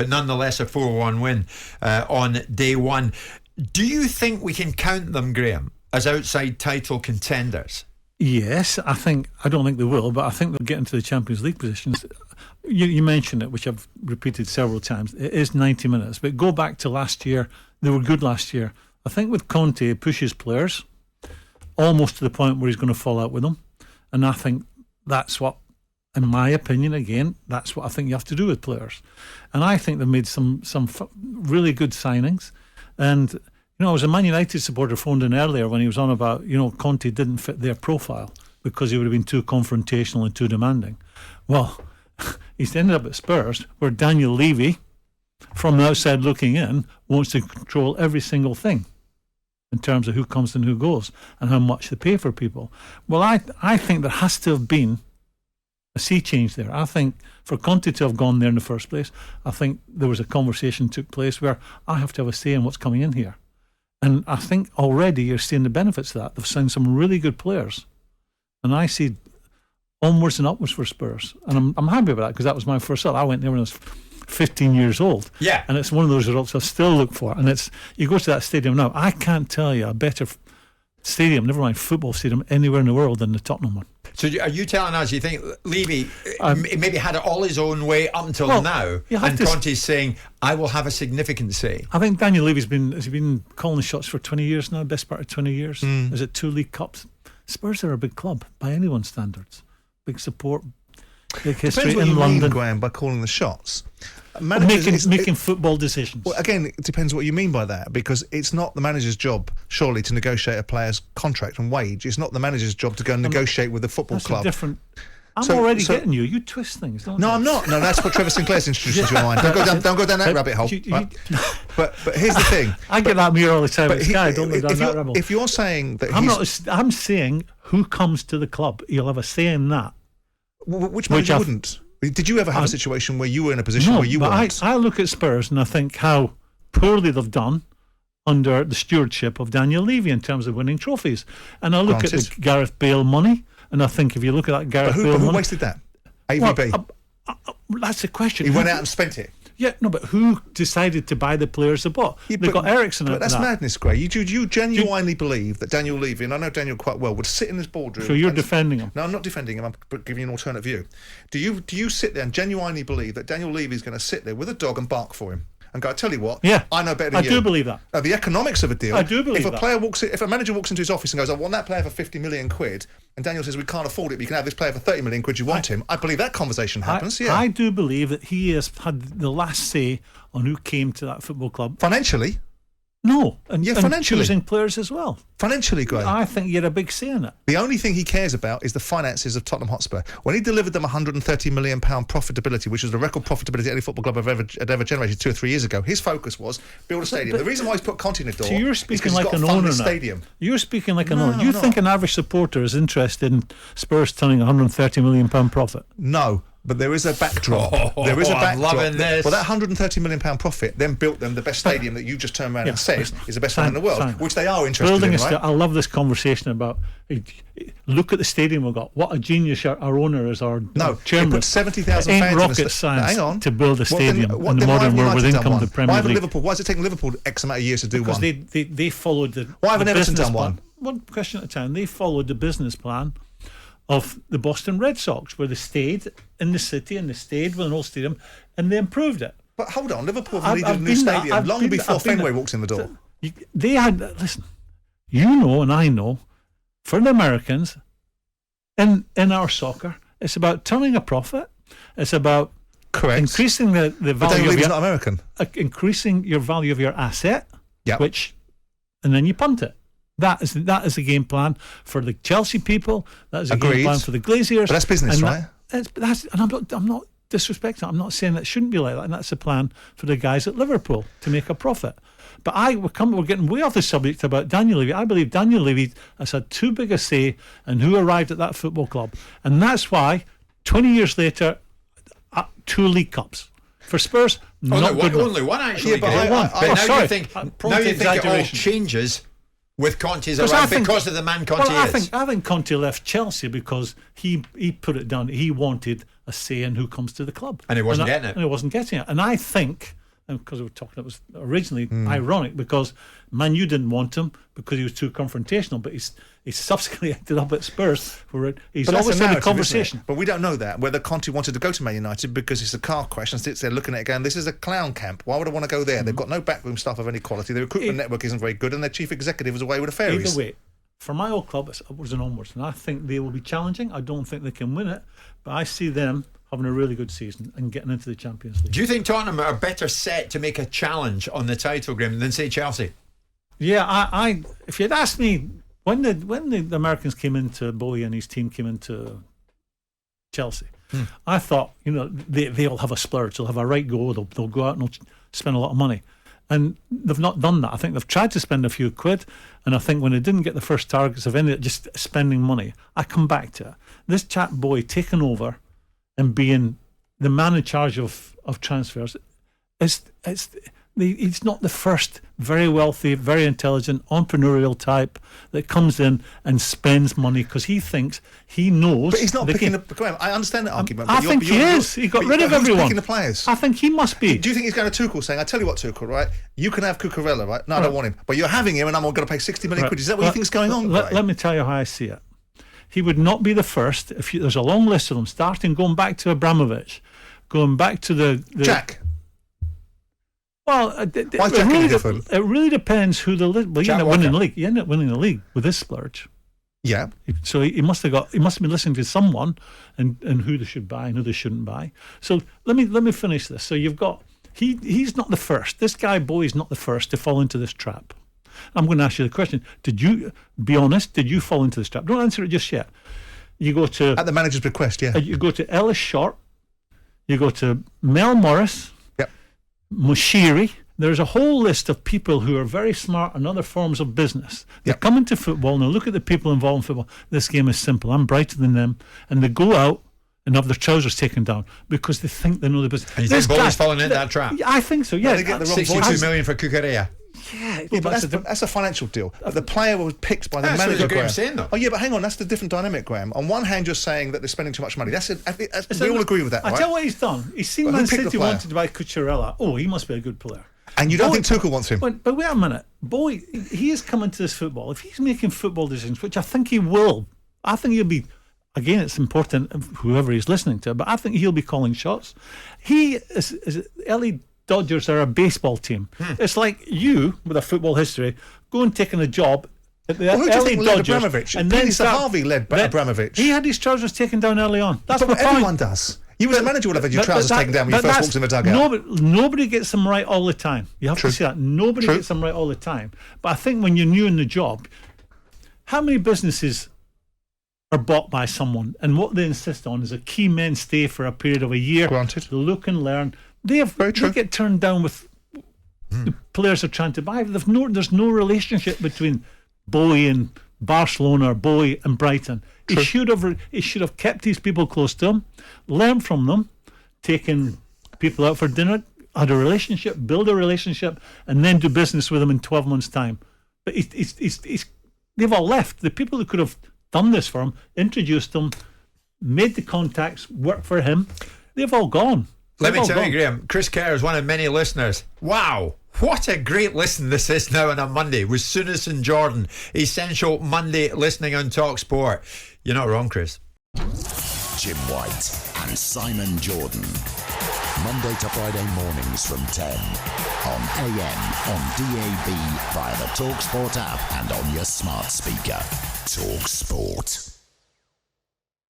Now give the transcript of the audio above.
but nonetheless a 4-1 win on day one. Do you think we can count them, Graeme, as outside title contenders? Yes, I don't think they will, but I think they'll get into the Champions League positions. You mentioned it, which I've repeated several times. It is 90 minutes, but go back to last year. They were good last year. I think with Conte, he pushes players almost to the point where he's going to fall out with them. And I think that's what, in my opinion, again, that's what I think you have to do with players. And I think they've made some really good signings. And, you know, I was a Man United supporter phoned in earlier when he was on about, you know, Conte didn't fit their profile because he would have been too confrontational and too demanding. Well, he's ended up at Spurs, where Daniel Levy, from the outside looking in, wants to control every single thing in terms of who comes and who goes and how much they pay for people. Well, I think there has to have been a sea change there. I think for Conte to have gone there in the first place, I think there was a conversation took place where I have to have a say in what's coming in here. And I think already you're seeing the benefits of that. They've signed some really good players. And I see onwards and upwards for Spurs. And I'm happy about that because that was my first thought. I went there when I was 15 years old. Yeah. And it's one of those results I still look for. And it's, you go to that stadium now, I can't tell you a better stadium, never mind football stadium, anywhere in the world than the Tottenham one. So are you telling us you think Levy maybe had it all his own way up until now, and Conte's saying, I will have a significant say? I think Daniel Levy's been calling the shots for 20 years now, best part of 20 years. Is it 2 League Cups? Spurs are a big club by anyone's standards. Big support, big history in London. Mean, Graeme, by calling the shots? Making football decisions. Well, again, it depends what you mean by that, because it's not the manager's job, surely, to negotiate a player's contract and wage. It's not the manager's job to go and negotiate with the football club. I'm already getting you. You twist things, don't you? No, I'm not. No, that's what Trevor Sinclair's introduced to your mind. Don't go down that rabbit hole. But here's the thing. I get that mirror all the time. Don't go down that rabbit hole. If you're saying that I'm saying who comes to the club, you'll have a say in that. Which manager wouldn't? Did you ever have a situation where you were in a position where you weren't? I look at Spurs and I think how poorly they've done under the stewardship of Daniel Levy in terms of winning trophies. And I look at the Gareth Bale money, and I think if you look at that Gareth Bale money... Who wasted that? AVB? That's the question. He went out and spent it. Yeah, no, but who decided to buy the players they bought? They got Ericsson out of that. That's madness, Gray. You genuinely believe that Daniel Levy, and I know Daniel quite well, would sit in his boardroom... So you're defending him? No, I'm not defending him. I'm giving you an alternate view. Do you sit there and genuinely believe that Daniel Levy is going to sit there with a dog and bark for him? And go, I tell you what, I know better than you. I do believe that. The economics of a deal. I do believe that. If a manager walks into his office and goes, I want that player for 50 million quid, and Daniel says, we can't afford it, but you can have this player for 30 million quid, you want him, I believe that conversation happens, I do believe that he has had the last say on who came to that football club. Financially? No, and financially. Choosing players as well. Financially, Graham. I think you had a big say in it. The only thing he cares about is the finances of Tottenham Hotspur. When he delivered them £130 million profitability, which was the record profitability any football club had ever generated 2 or 3 years ago, his focus was build a stadium. The reason why he's put Conte in the door so you're speaking like an owner now. Stadium. You're speaking like an owner. You think an average supporter is interested in Spurs turning £130 million profit? No. But there is a backdrop. I'm loving this. Well, that £130 million profit then built them the best stadium that you just turned around and said is the best one in the world, which they are interested in, right? I love this conversation about, look at the stadium we've got. What a genius our owner is, our chairman. He put 70,000 fans rocket science to build a stadium in the modern world with income to the Premier League. Why has it taken Liverpool X amount of years to do one? Because they followed the Why haven't Everton done one? One question at a time. They followed the business plan of the Boston Red Sox, where they stayed in the city and they stayed with an old stadium and they improved it. But hold on, Liverpool have needed a new stadium long before Fenway walked in the door. They had, listen, you know and I know, for the Americans, in our soccer, it's about turning a profit. It's about increasing the value but of your... not American. Increasing your value of your asset, and then you punt it. That is the game plan for the Chelsea people. That is a game plan for the Glaziers. But that's business, right? And I'm not disrespecting it. I'm not saying that it shouldn't be like that. And that's the plan for the guys at Liverpool to make a profit. But we're getting way off the subject about Daniel Levy. I believe Daniel Levy has had too big a say in who arrived at that football club, and that's why 20 years later, 2 League Cups. For Spurs, only one actually. Yeah, but now you think it all changes with Conte's around because of the man Conte is. I think Conte left Chelsea because he put it down. He wanted a say in who comes to the club, and he wasn't getting it. And he wasn't getting it. And I think, because we were talking, it was originally ironic because Man U didn't want him because he was too confrontational, but he's subsequently ended up at Spurs where he's always had a conversation. But we don't know that, whether Conte wanted to go to Man United because it's a car crash and sits there looking at it going, this is a clown camp. Why would I want to go there? They've got no backroom staff of any quality. The recruitment network isn't very good and their chief executive was away with the fairies. Either way, for my old club, it's upwards and onwards, and I think they will be challenging. I don't think they can win it, but I see them having a really good season and getting into the Champions League. Do you think Tottenham are better set to make a challenge on the title, Graeme, than say Chelsea? Yeah, I if you'd asked me when the Americans came into Bowie and his team came into Chelsea, I thought, they'll have a splurge, they'll have a right go, they'll go out and they'll spend a lot of money. And they've not done that. I think they've tried to spend a few quid, and I think when they didn't get the first targets of any, just spending money, I come back to it. This chap Bowie taking over and being the man in charge of transfers, he's not the first very wealthy, very intelligent, entrepreneurial type that comes in and spends money because he thinks he knows. But he's not picking up. Graham, I understand that argument. I think he is. He got rid of everyone. Picking the players. I think he must be. Do you think he's going to Tuchel saying, I tell you what, Tuchel, right? You can have Cucurella, right? No, I don't want him. But you're having him and I'm going to pay 60 million quid. Is that what you think is going on? Let me tell you how I see it. He would not be the first. There's a long list of them, starting going back to Abramovich, going back to the Jack. Well, it really depends who the list. Well, you end up winning the league. You end up winning the league with this splurge. Yeah. So he must have been listening to someone and who they should buy and who they shouldn't buy. So let me finish this. So you've got he's not the first. This guy Bowie's not the first to fall into this trap. I'm going to ask you the question. Did you be honest? Did you fall into this trap? Don't answer it just yet. You go to at the manager's request. Yeah. You go to Ellis Short. You go to Mel Morris. Moshiri. There's a whole list of people who are very smart in other forms of business. They come into football and they look at the people involved in football. This game is simple. I'm brighter than them. And they go out and have their trousers taken down because they think they know the business. And you think Bowley's falling into that trap? I think so, yeah. They get the wrong 62 million for Cucurella. Yeah, but that's a financial deal. But the player was picked by the manager. That's what Graham's saying, though. Oh, yeah, but hang on. That's the different dynamic, Graham. On one hand, you're saying that they're spending too much money. We all agree with that, right? I tell you what he's done. He's seen Man City wanted to buy Cucurella. Oh, he must be a good player. And you don't think Tuchel wants him? But wait a minute. Boy, he is coming to this football. If he's making football decisions, which I think he will, I think he'll be, again, it's important, whoever he's listening to, but I think he'll be calling shots. LA Dodgers are a baseball team. It's like you, with a football history, go and taking a job at the LA Dodgers. And then Harvey led Abramovich. He had his trousers taken down early on. That's what everyone does. You as a manager would have had your trousers taken down when you first walked in the dugout. Nobody gets them right all the time. You have to see that. Nobody gets them right all the time. But I think when you're new in the job, how many businesses are bought by someone and what they insist on is a key men stay for a period of a year. Granted. They look and learn. They get turned down with the players are trying to buy. There's no relationship between Bowie and Barcelona or Bowie and Brighton. He should have kept these people close to him, learned from them, taken people out for dinner, had a relationship, build a relationship, and then do business with them in 12 months' time. But they've all left. The people who could have done this for him, introduced them, made the contacts, work for him, they've all gone. Let me tell you, Graeme, Chris Kerr is one of many listeners. Wow, what a great listen this is now on a Monday with Souness and Jordan. Essential Monday listening on talkSPORT. You're not wrong, Chris. Jim White and Simon Jordan. Monday to Friday mornings from 10. On AM, on DAB, via the talkSPORT app and on your smart speaker. talkSPORT.